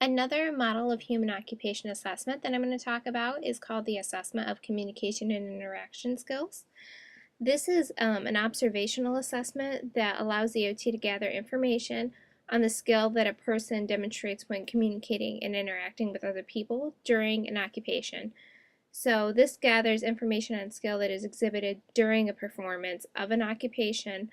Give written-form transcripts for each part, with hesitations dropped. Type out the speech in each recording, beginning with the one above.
Another model of human occupation assessment that I'm going to talk about is called the assessment of communication and interaction skills. This is an observational assessment that allows the OT to gather information on the skill that a person demonstrates when communicating and interacting with other people during an occupation. So this gathers information on skill that is exhibited during a performance of an occupation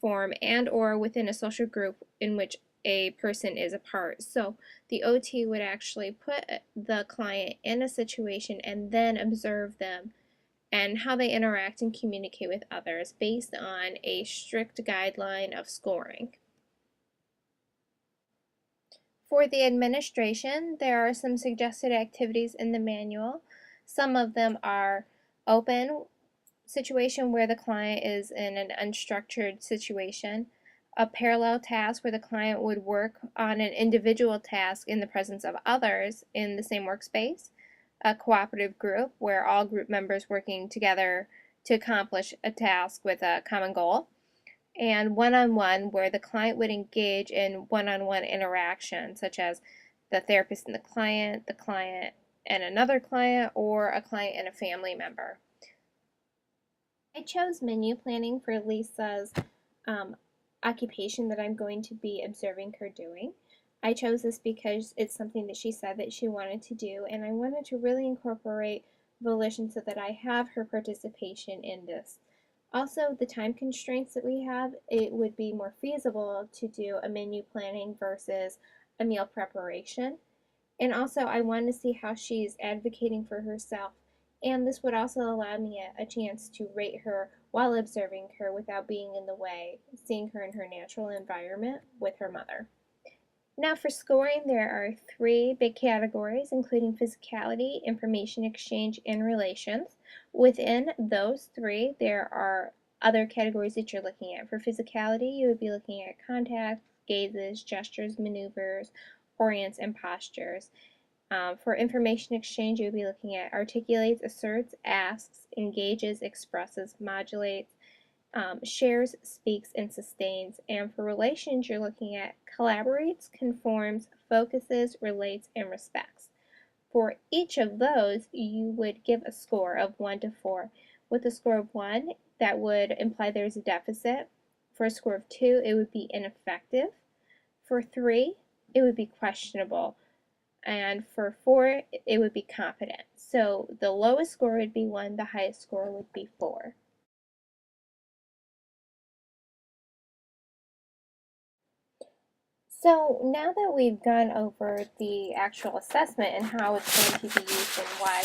form and or within a social group in which a person is a part. So the OT would actually put the client in a situation and then observe them and how they interact and communicate with others based on a strict guideline of scoring. For the administration, there are some suggested activities in the manual. Some of them are open situation where the client is in an unstructured situation, a parallel task where the client would work on an individual task in the presence of others in the same workspace, a cooperative group where all group members working together to accomplish a task with a common goal, and one-on-one where the client would engage in one-on-one interaction such as the therapist and the client and another client, or a client and a family member. I chose menu planning for Lisa's occupation that I'm going to be observing her doing. I chose this because it's something that she said that she wanted to do, and I wanted to really incorporate volition so that I have her participation in this. Also, the time constraints that we have, it would be more feasible to do a menu planning versus a meal preparation. And also, I wanted to see how she's advocating for herself, and this would also allow me a chance to rate her while observing her without being in the way, seeing her in her natural environment with her mother. Now for scoring, there are 3 big categories, including physicality, information exchange, and relations. Within those 3, there are other categories that you're looking at. For physicality, you would be looking at contact, gazes, gestures, maneuvers, orients, and postures. For information exchange, you would be looking at articulates, asserts, asks, engages, expresses, modulates, shares, speaks, and sustains. And for relations, you're looking at collaborates, conforms, focuses, relates, and respects. For each of those, you would give a score of 1 to 4. With a score of 1, that would imply there's a deficit. For a score of 2, it would be ineffective. For 3, it would be questionable. And for 4, it would be competent. So the lowest score would be 1, the highest score would be 4. So now that we've gone over the actual assessment and how it's going to be used and why,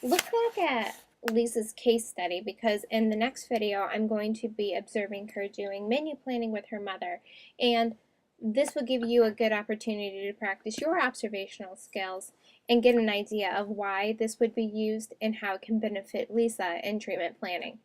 look back at Lisa's case study, because in the next video I'm going to be observing her doing menu planning with her mother, and this will give you a good opportunity to practice your observational skills and get an idea of why this would be used and how it can benefit Lisa in treatment planning.